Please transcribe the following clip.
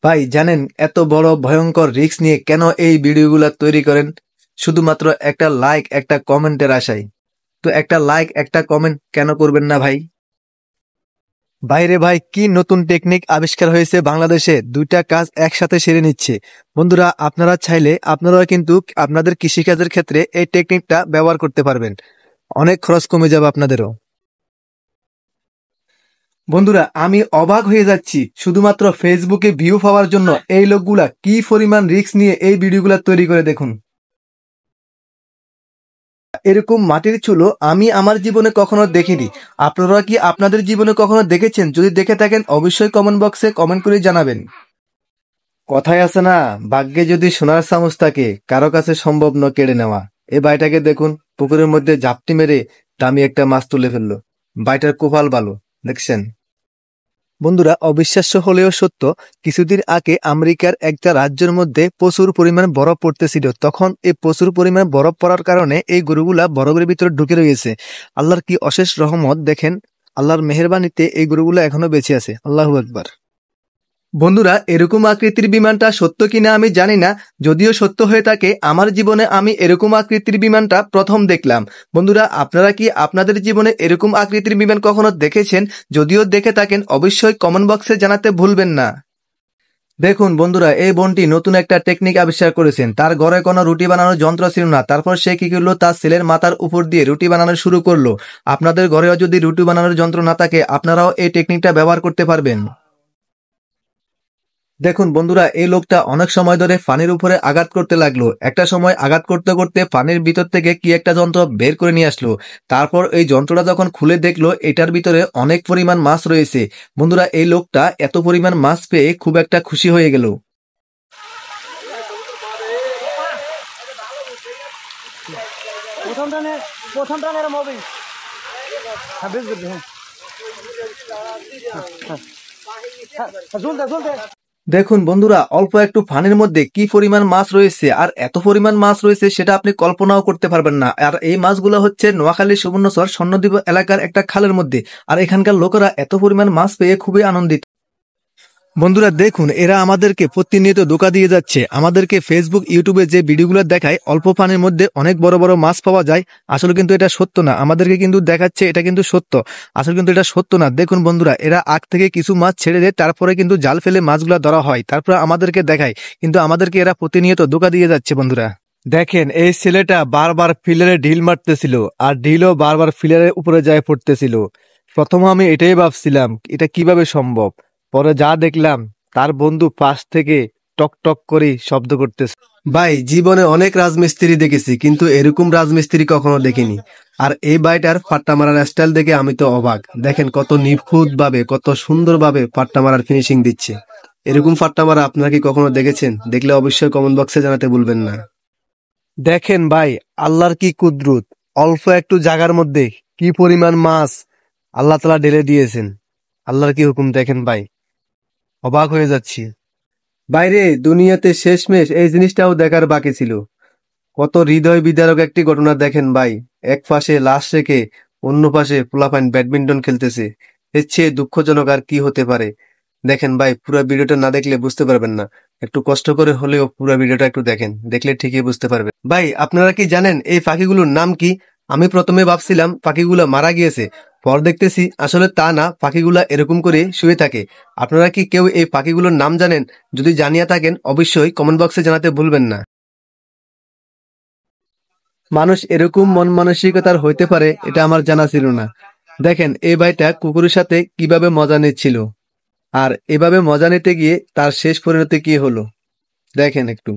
ভাই জানেন এত বড় ভয়ঙ্কর রিস্ক নিয়ে কেন এই ভিডিওগুলা তৈরি করেন? শুধুমাত্র একটা লাইক একটা কমেন্টের আশায়। তো একটা লাইক একটা কমেন্ট কেন করবেন না ভাই? বাইরে ভাই কি নতুন টেকনিক আবিষ্কার হয়েছে বাংলাদেশে, দুইটা কাজ একসাথে সেরে নিচ্ছে। বন্ধুরা আপনারা চাইলে আপনারাও কিন্তু আপনাদের কৃষিকাজের ক্ষেত্রে এই টেকনিকটা ব্যবহার করতে পারবেন। অনেক খরচ কমে যাবে আপনাদেরও। বন্ধুরা আমি অবাক হয়ে যাচ্ছি, শুধুমাত্র ফেসবুকে ভিউ পাওয়ার জন্য এই লোকগুলা কি পরিমাণ রিস্ক নিয়ে এই ভিডিওগুলা তৈরি করে দেখুন। এরকম মাটির চুলো আমি আমার জীবনে কখনো দেখিনি। আপনারা কি আপনাদের জীবনে কখনো দেখেছেন? যদি দেখে থাকেন অবশ্যই কমেন্ট বক্সে কমেন্ট করে জানাবেন। কথায় আছে না, ভাগ্যে যদি সোনার চামচ থাকে কারো কাছে সম্ভব ন কেড়ে নেওয়া। এই বাইটাকে দেখুন, পুকুরের মধ্যে ঝাপটি মেরে দামি একটা মাছ তুলে ফেললো। বাইটার কোপাল ভালো, দেখছেন? বন্ধুরা অবিশ্বাস্য হলেও সত্য, কিছুদিন আগে আমেরিকার একটা রাজ্যের মধ্যে প্রচুর পরিমাণ বরফ পড়তেছিল। তখন এই প্রচুর পরিমাণ বরফ পড়ার কারণে এই গরুগুলা বরফের ভিতরে ঢুকে রয়েছে। আল্লাহর কি অশেষ রহমত দেখেন, আল্লাহর মেহেরবানিতে এই গরুগুলা এখনো বেঁচে আছে। আল্লাহু আকবার। বন্ধুরা এরকম আকৃতির বিমানটা সত্য কিনা আমি জানি না, যদিও সত্য হয়ে থাকে আমার জীবনে আমি এরকম আকৃতির বিমানটা প্রথম দেখলাম। বন্ধুরা আপনারা কি আপনাদের জীবনে এরকম আকৃতির বিমান কখনো দেখেছেন? যদিও দেখে থাকেন অবশ্যই কমেন্ট বক্সে জানাতে ভুলবেন না। দেখুন বন্ধুরা এই বোনটি নতুন একটা টেকনিক আবিষ্কার করেছেন। তার ঘরে কোনো রুটি বানানোর যন্ত্র ছিল না, তারপর সে কি করলো, তার ছেলের মাথার উপর দিয়ে রুটি বানানো শুরু করলো। আপনাদের ঘরেও যদি রুটি বানানোর যন্ত্র না থাকে আপনারাও এই টেকনিকটা ব্যবহার করতে পারবেন। দেখুন বন্ধুরা এই লোকটা অনেক সময় ধরে পানির উপরে আঘাত করতে লাগলো। একটা সময় আঘাত করতে করতে পানির ভিতর থেকে কি একটা যন্ত্র বের করে নিয়ে আসলো। তারপর এই যন্ত্রটা যখন খুলে দেখলো এটার ভিতরে অনেক পরিমাণ মাছ রয়েছে। বন্ধুরা এই লোকটা এত পরিমাণ মাছ পেয়ে খুব একটা খুশি হয়ে গেল। দেখুন বন্ধুরা অল্প একটু পানির মধ্যে কি পরিমাণ মাছ রয়েছে, আর এত পরিমাণ মাছ রয়েছে সেটা আপনি কল্পনাও করতে পারবেন না। আর এই মাছগুলো হচ্ছে নোয়াখালী সুবর্ণচর স্বর্ণদ্বীপ এলাকার একটা খালের মধ্যে। আর এখানকার লোকেরা এত পরিমাণ মাছ পেয়ে খুবই আনন্দিত। বন্ধুরা দেখুন এরা আমাদেরকে প্রতিনিয়ত ধোঁকা দিয়ে যাচ্ছে। আমাদেরকে ফেসবুক ইউটিউবে যে ভিডিওগুলো দেখায় অল্প পানির মধ্যে অনেক বড় বড় মাছ পাওয়া যায়, আসলে কিন্তু এটা সত্য না। আমাদেরকে কিন্তু দেখাচ্ছে এটা কিন্তু সত্য, আসলে কিন্তু এটা সত্য না। দেখুন বন্ধুরা এরা আগ থেকে কিছু মাছ ছেড়ে দেয়, তারপরে কিন্তু জাল ফেলে মাছগুলো ধরা হয়, তারপরে আমাদেরকে দেখায়, কিন্তু আমাদেরকে এরা প্রতিনিয়ত ধোঁকা দিয়ে যাচ্ছে। বন্ধুরা দেখেন এই ছেলেটা বারবার ফিলারে ঢিল মারতেছিল, আর ঢিলও বারবার ফিলারের উপরে যায় পড়তেছিল। প্রথম আমি এটাই ভাবছিলাম এটা কিভাবে সম্ভব, পরে যা দেখলাম তার বন্ধু পাশ থেকে টক টক করে শব্দ করতেছে। ভাই জীবনে অনেক রাজমিস্ত্রি দেখেছি, কিন্তু এরকম রাজমিস্ত্রি কখনো দেখিনি। আর এই বাইটার পাট্টা মারার স্টাইল দেখে আমি তো অবাক। দেখেন কত নিখুঁত ভাবে কত সুন্দর ভাবে পাট্টা মারার ফিনিশিং দিচ্ছে। এরকম পাট্টা মারা আপনারা কি কখনো দেখেছেন? দেখলে অবশ্যই কমেন্ট বক্সে জানাতে ভুলবেন না। দেখেন ভাই আল্লাহর কি কুদরত, অল্প একটু জায়গার মধ্যে কি পরিমাণ মাছ আল্লাহ তাআলা ঢেলে দিয়েছেন। আল্লাহর কি হুকুম দেখেন ভাই, অবাক হয়ে যাচ্ছি। বাইরে দুনিয়াতে শেষমেশ এই জিনিসটাও দেখার বাকি ছিল। কত হৃদয় বিদারক একটি ঘটনা দেখেন ভাই। এক পাশে লাশ রেখে অন্য পাশে পোলাপাইন ব্যাডমিন্টন খেলতেছে। এর চেয়ে দুঃখজনক আর কি হতে পারে? দেখেন ভাই পুরো ভিডিওটা না দেখলে বুঝতে পারবেন না। একটু কষ্ট করে হলেও পুরো ভিডিওটা একটু দেখেন, দেখলে ঠিকই বুঝতে পারবেন। ভাই আপনারা কি জানেন এই পাখিগুলোর নাম কি? আমি প্রথমে ভাবছিলাম পাখিগুলো মারা গিয়েছে, পর দেখতেছি আসলে তা না, পাখিগুলা এরকম করে শুয়ে থাকে। আপনারা কি কেউ এই পাখিগুলোর নাম জানেন? যদি জানিয়ে থাকেন অবশ্যই কমেন্ট বক্সে জানাতে ভুলবেন না। মানুষ এরকম মন মানসিকতার হইতে পারে এটা আমার জানা ছিল না। দেখেন এই ভাইটা কুকুরের সাথে কিভাবে মজা নিচ্ছিল, আর এভাবে মজা নিতে গিয়ে তার শেষ পরিণতি কি হলো দেখেন একটু।